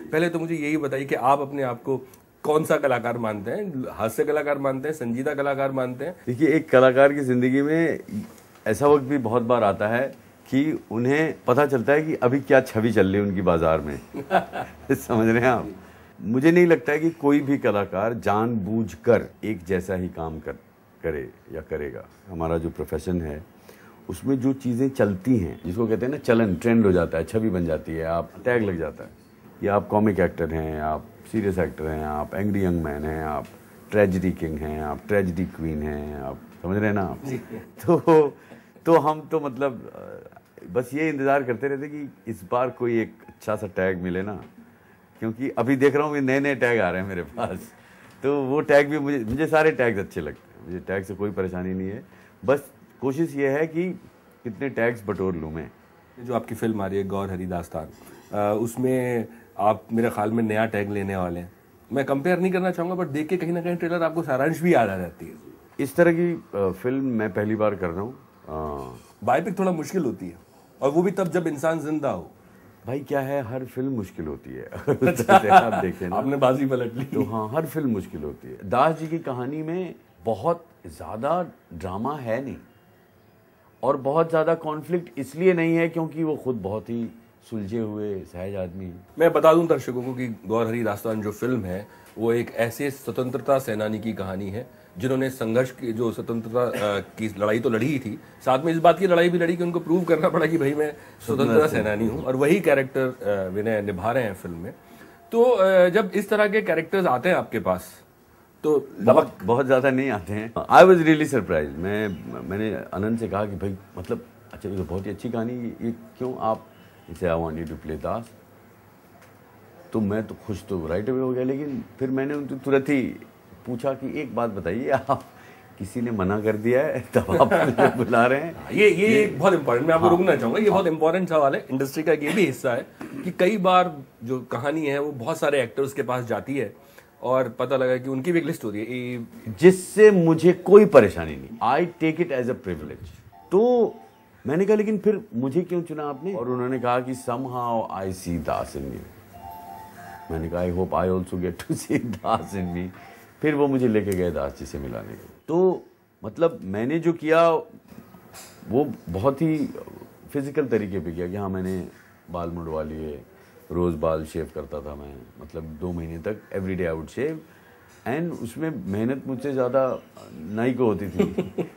पहले तो मुझे यही बताइए कि आप अपने आप को कौन सा कलाकार मानते हैं? हास्य कलाकार मानते हैं, संजीदा कलाकार मानते हैं? देखिए, एक कलाकार की जिंदगी में ऐसा वक्त भी बहुत बार आता है कि उन्हें पता चलता है कि अभी क्या छवि चल रही है उनकी बाजार में। समझ रहे हैं आप? मुझे नहीं लगता है कि कोई भी कलाकार जानबूझकर एक जैसा ही काम करे या करेगा। हमारा जो प्रोफेशन है उसमें जो चीज़ें चलती हैं, जिसको कहते हैं ना चलन, ट्रेंड हो जाता है, छवि बन जाती है, आप टैग लग जाता है। या आप कॉमिक एक्टर हैं, आप सीरियस एक्टर हैं, आप एंग्री यंग मैन हैं, आप ट्रेजिडी किंग हैं, आप ट्रेजिडी क्वीन हैं, आप समझ रहे हैं ना आप? तो हम तो मतलब बस ये इंतज़ार करते रहते कि इस बार कोई एक अच्छा सा टैग मिले ना, क्योंकि अभी देख रहा हूँ कि नए नए टैग आ रहे हैं मेरे पास। तो वो टैग भी मुझे सारे टैग्स अच्छे लगते हैं, मुझे टैग से कोई परेशानी नहीं है। बस कोशिश ये है कि कितने टैग्स बटोर लूँ मैं। जो आपकी फिल्म आ रही है गौर हरी दास्तान, उसमें आप मेरे ख्याल में नया टैग लेने वाले हैं। मैं कंपेयर नहीं करना चाहूँगा, बट देख के कहीं ना कहीं ट्रेलर आपको सारांश भी याद आ जाती है। इस तरह की फिल्म मैं पहली बार कर रहा हूँ। बायोपिक थोड़ा मुश्किल होती है, और वो भी तब जब इंसान जिंदा हो। भाई क्या है, हर फिल्म मुश्किल होती है। अगर उस तरह से आप देखें ना, आपने बाजी पलट ली। तो हाँ, हर फिल्म मुश्किल होती है। दास जी की कहानी में बहुत ज़्यादा ड्रामा है नहीं, और बहुत ज़्यादा कॉन्फ्लिक्ट इसलिए नहीं है क्योंकि वो खुद बहुत ही सुलझे हुए सहज आदमी। मैं बता दूं दर्शकों को कि गौर हरी दास्तान जो फिल्म है वो एक ऐसे स्वतंत्रता सेनानी की कहानी है जिन्होंने संघर्ष की, जो स्वतंत्रता की लड़ाई तो लड़ी ही थी, साथ में इस बात की लड़ाई भी लड़ी कि उनको प्रूव करना पड़ा कि भाई मैं स्वतंत्रता सेनानी हूँ, और वही कैरेक्टर विनय निभा रहे हैं फिल्म में। तो जब इस तरह के कैरेक्टर्स आते हैं आपके पास तो बहुत ज़्यादा नहीं आते हैं। I was really surprise. मैंने आनंद से कहा कि भाई मतलब अच्छा, ये तो बहुत ही अच्छी कहानी, ये क्यों आप इसे, I want you to play Das. तो मैं तो खुश तो राइट अवे हो गया, लेकिन फिर मैंने उनसे तुरंत ही पूछा कि एक बात बताइए, आप किसी ने मना कर दिया है तब आप मुझे बुला रहे हैं? ये बहुत इंपॉर्टेंट, मैं आपको रुकना चाहूंगा, ये बहुत इंपॉर्टेंट सवाल है। इंडस्ट्री का ये भी हिस्सा है कि कई बार जो कहानी है वो बहुत सारे एक्टर्स के पास जाती है और पता लगा कि उनकी भी एक लिस्ट होती है, जिससे मुझे कोई परेशानी नहीं। I take it as a privilege. तो मैंने कहा लेकिन फिर मुझे क्यों चुना आपने? और उन्होंने कहा कि somehow I C Das in me. मैंने कहा I hope I also get to see Das in me. फिर वो मुझे लेके गए दास जी से मिलाने के। तो मतलब मैंने जो किया वो बहुत ही फिजिकल तरीके पे किया कि हाँ, मैंने बाल मुड़वा लिए, रोज़ बाल शेव करता था मैं, मतलब 2 महीने तक every day I would shave. And उसमें मेहनत मुझसे ज़्यादा नाई को होती थी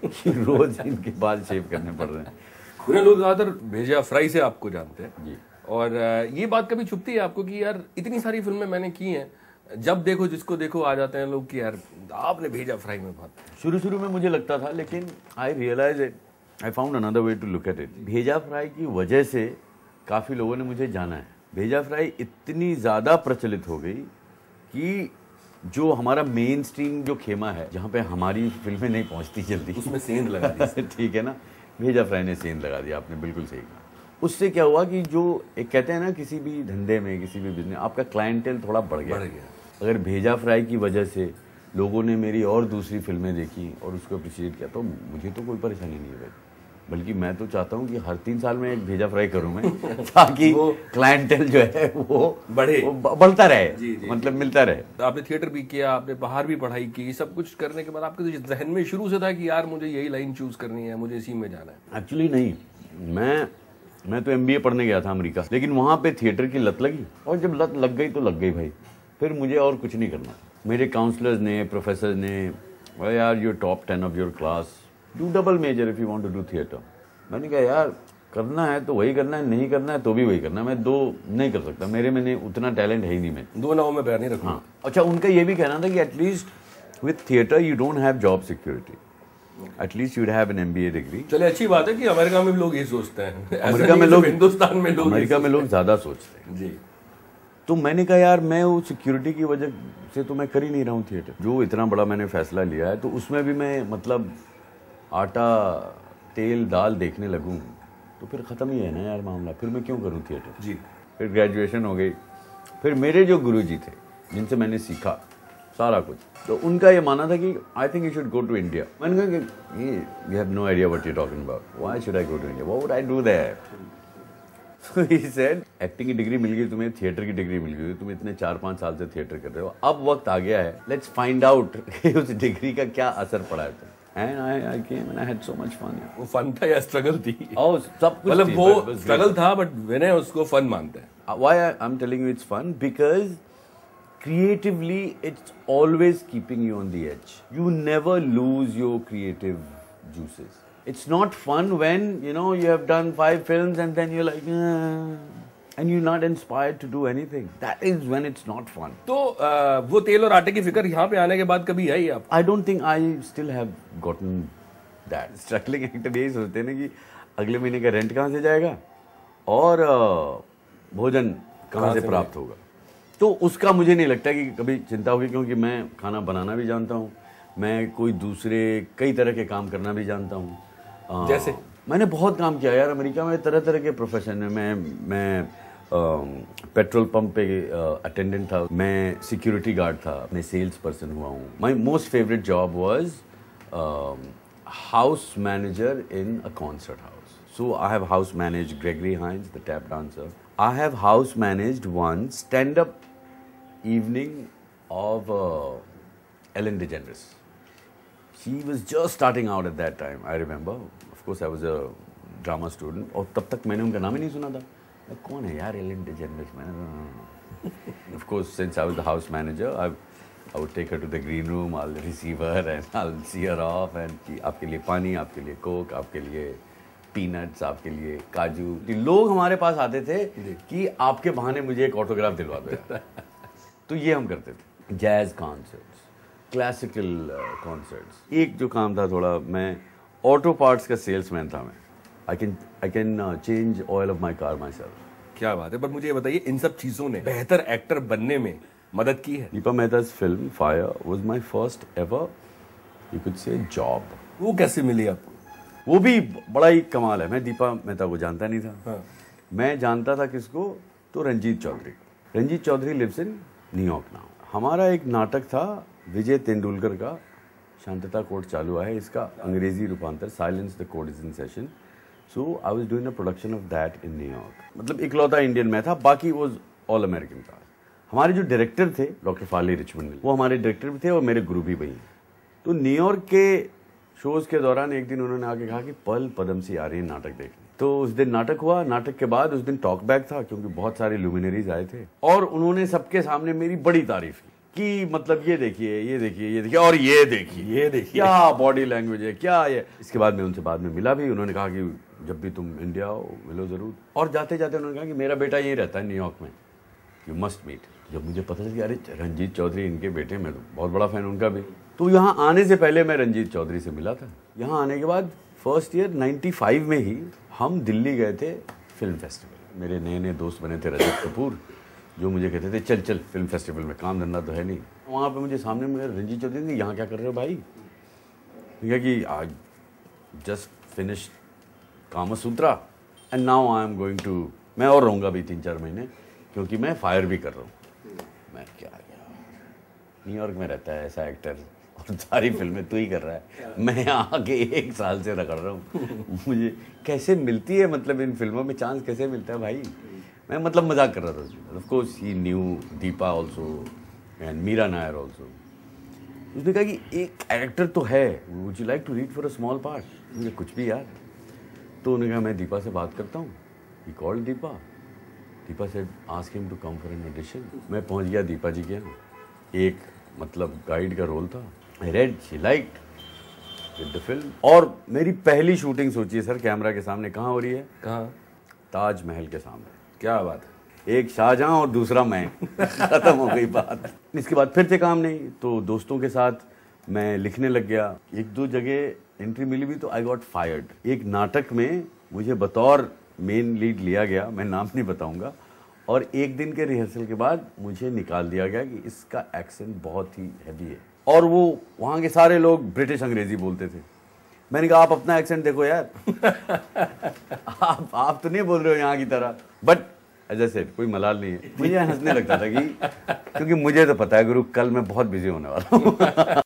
कि रोज़ इनके बाल शेव करने पड़ रहे हैं। पूरे लोग ज़्यादातर भेजा फ्राई से आपको जानते हैं जी। और ये बात कभी छुपती है आपको कि यार इतनी सारी फिल्में मैंने की हैं, जब देखो जिसको देखो आ जाते हैं लोग कि यार आपने भेजा फ्राई में बात। शुरू में मुझे लगता था, लेकिन I realize it, I found another way to look at it. Bheja Fry की वजह से काफ़ी लोगों ने मुझे जाना है। भेजा फ्राई इतनी ज़्यादा प्रचलित हो गई कि जो हमारा मेन स्ट्रीम जो खेमा है, जहाँ पे हमारी फिल्में नहीं पहुँचती जल्दी, उसमें सेंध लगा दी। ठीक है ना, भेजा फ्राई ने सेंध लगा दिया। आपने बिल्कुल सही कहा। उससे क्या हुआ कि जो एक कहते हैं ना, किसी भी धंधे में, किसी भी बिजनेस, आपका क्लाइंटेल थोड़ा बढ़ गया। अगर भेजा फ्राई की वजह से लोगों ने मेरी और दूसरी फिल्में देखी और उसको अप्रिशिएट किया, तो मुझे तो कोई परेशानी नहीं है। बल्कि मैं तो चाहता हूँ कि हर 3 साल में एक भेजा फ्राई करूँ मैं, ताकि वो क्लाइंटेल जो है वो बढ़े, बढ़ता रहे। जी, मतलब मिलता रहे। तो आपने थिएटर भी किया, आपने बाहर भी पढ़ाई की, सब कुछ करने के बाद आपके तो जहन में शुरू से था कि यार मुझे यही लाइन चूज करनी है, मुझे इसी में जाना है? एक्चुअली नहीं, मैं तो MBA पढ़ने गया था अमेरिका, लेकिन वहाँ पे थिएटर की लत लगी, और जब लत लग गई तो लग गई भाई। फिर मुझे और कुछ नहीं करना। मेरे काउंसलर्स ने, प्रोफेसर ने, यार you top 10 of your class, do double major if you want to do theatre. मैंने कहा यार करना है तो वही करना है, नहीं करना है तो भी वही करना है। मैं 2 नहीं कर सकता, मेरे में नहीं, उतना टैलेंट है ही नहीं। मैं 2 नाव में पैर नहीं रखूंगा। हाँ। अच्छा, उनका ये भी कहना था कि at least with theatre you don't have job security, at least you have an MBA degree. चले, अच्छी बात है कि अमेरिका में लोग ये सोचते हैं। अमेरिका में लोग, हिंदुस्तान में लोग, अमेरिका में लोग ज्यादा सोचते हैं जी। तो मैंने कहा यार मैं वो सिक्योरिटी की वजह से तो मैं कर ही नहीं रहा हूँ थिएटर। जो इतना बड़ा मैंने फैसला लिया है, तो उसमें भी मैं मतलब आटा तेल दाल देखने लगूँ तो फिर ख़त्म ही है ना यार मामला। फिर मैं क्यों करूँ थिएटर? जी। फिर ग्रेजुएशन हो गई। फिर मेरे जो गुरुजी थे, जिनसे मैंने सीखा सारा कुछ, तो उनका ये मानना था कि I think you should go to India. मैंने कहा कि you have no idea what you talking about, why should I go to India, what would I do there? So he said, acting की डिग्री मिल गई तुम्हें, theatre की degree मिल गई, तुम इतने 4-5 साल से थिएटर कर रहे हो, अब वक्त आ गया है, लेट्स फाइंड आउट कि उस डिग्री का क्या असर पड़ा है तुम। And I came and I had so much fun. वो फन था या स्ट्रगल थी? सब कुछ मतलब वो स्ट्रगल था, बट विनय उसको फन मानते हैं। Why I'm telling you it's fun? Because creatively it's always keeping you on the edge. You never lose your creative juices. It's not fun when, you know, you have done 5 films and then you're like, and you're not inspired to do anything. That is when it's not fun. तो वो तेल और आटे की फिक्र यहाँ पे आने के बाद कभी आई आप? I don't think I still have gotten that. Struggling actor यही सोचते हैं ना कि अगले महीने का रेंट कहाँ से जाएगा और भोजन कहाँ से प्राप्त होगा। तो उसका मुझे नहीं लगता कि कभी चिंता होगी, क्योंकि मैं खाना बनाना भी जानता हूँ, मैं कोई दूसरे कई तरह के काम करना भी जानता हूँ। जैसे मैंने बहुत काम किया यार अमेरिका में, तरह तरह के प्रोफेशन में। मैं पेट्रोल पंप पे अटेंडेंट था, मैं सिक्योरिटी गार्ड था, मैं सेल्स पर्सन हुआ हूँ। My most favourite job was house manager in a concert house. So I have house manage Gregory Hines, the tap dancer. I have house managed one stand up evening of Ellen DeGeneres. She was just starting out at that time, I remember. Of course, I was a drama student. और तब तक मैंने उनका नाम ही नहीं सुना था। कौन है यार Ellen DeGeneres? Of course, since I was the house manager, I would take her to the green room. I'll receive her and I'll see her off. And आपके लिए पानी, आपके लिए कोक, आपके लिए पीनट्स, आपके लिए काजू। लोग हमारे पास आते थे कि आपके बहाने मुझे एक ऑटोग्राफ दिलवा दो। तो ये हम करते थे। Jazz concerts, classical concerts. एक जो काम था थोड़ा, मैं ऑटो पार्ट्स का सेल्समैन था। मैं I can change oil of my car my self. क्या बात है। पर मुझे ये बताइए, इन सब चीजों ने बेहतर एक्टर बनने में मदद की है? Deepa Mehta's film Fire was my first ever, you could say, job. वो कैसे मिली आपको? वो भी बड़ा ही कमाल है। मैं दीपा मेहता को जानता नहीं था। हाँ। मैं जानता था किसको, तो Ranjit Chaudhary. Ranjit Chaudhary lives in New York now. हमारा एक नाटक था विजय तेंदुलकर का, शांतता कोर्ट चालू है, इसका अंग्रेजी रूपांतर, silence the court is in session. So I was doing a production of that in New York. मतलब इकलौता इंडियन मैं था, बाकी वो ऑल अमेरिकन था। हमारे जो डायरेक्टर थे डॉक्टर फाली रिचमंड, वो हमारे डायरेक्टर भी थे और मेरे गुरु भी वही। तो न्यूयॉर्क के शोज के दौरान एक दिन उन्होंने आके कहा कि पल पदम सी आ रही है नाटक देखने। तो उस दिन नाटक हुआ। नाटक के बाद उस दिन टॉक बैक था, क्योंकि बहुत सारे लुमिनरीज आए थे, और उन्होंने सबके सामने मेरी बड़ी तारीफ की कि मतलब ये देखिए, ये देखिए, ये देखिए, और ये देखिए, ये देखिए क्या बॉडी लैंग्वेज है, क्या ये। इसके बाद मैं उनसे बाद में मिला भी। उन्होंने कहा कि जब भी तुम इंडिया आओ मिलो जरूर। और जाते जाते उन्होंने कहा कि मेरा बेटा यहीं रहता है न्यूयॉर्क में, यू मस्ट मीट। जब मुझे पता चला कि अरे रंजीत चौधरी इनके बेटे, मैं तो बहुत बड़ा फैन उनका भी। तो यहाँ आने से पहले मैं रंजीत चौधरी से मिला था। यहाँ आने के बाद फर्स्ट ईयर 95 में ही हम दिल्ली गए थे फिल्म फेस्टिवल। मेरे नए नए दोस्त बने थे रजत कपूर, जो मुझे कहते थे चल चल फिल्म फेस्टिवल में, काम धंधा तो है नहीं। वहाँ पे मुझे सामने में रंजीत चौधरी ने, यहाँ क्या कर रहे हो भाई? कि I just finish Kamasutra and now I am going to, मैं और रहूँगा भी 3-4 महीने, क्योंकि मैं फायर भी कर रहा हूँ। मैं क्या यार, न्यूयॉर्क में रहता है ऐसा एक्टर और सारी फिल्में तू ही कर रहा है, मैं आके 1 साल से रगड़ रहा हूँ। मुझे कैसे मिलती है, मतलब इन फिल्मों में चांस कैसे मिलता है भाई? मैं मतलब मजाक कर रहा था। Of course he knew Deepa also and Meera Nair also. उसने कहा कि एक कैरेक्टर तो है, would you like to read for a small part? मुझे कुछ भी यार। तो उन्होंने कहा मैं दीपा से बात करता हूँ। He called Deepa. Deepa said ask him to come for an audition. मैं पहुँच गया दीपा जी के यहाँ। एक मतलब गाइड का रोल था। I read, she liked with the film. और मेरी पहली शूटिंग सोचिए सर, कैमरा के सामने कहाँ हो रही है? कहाँ? ताजमहल के सामने। क्या बात है। एक शाहजहां और दूसरा मैं। खत्म हो गई बात। इसके बाद फिर से काम नहीं, तो दोस्तों के साथ मैं लिखने लग गया। 1-2 जगह एंट्री मिली भी, तो आई गॉट फायर्ड। एक नाटक में मुझे बतौर मेन लीड लिया गया, मैं नाम नहीं बताऊंगा, और एक दिन के रिहर्सल के बाद मुझे निकाल दिया गया कि इसका एक्सेंट बहुत ही हैवी है। और वो वहाँ के सारे लोग ब्रिटिश अंग्रेजी बोलते थे। मैंने कहा आप अपना एक्सेंट देखो यार। आप तो नहीं बोल रहे हो यहाँ की तरह। बट एज आई सेड, कोई मलाल नहीं है। मुझे हंसने लगता था कि क्योंकि मुझे तो पता है गुरु, कल मैं बहुत बिजी होने वाला हूँ।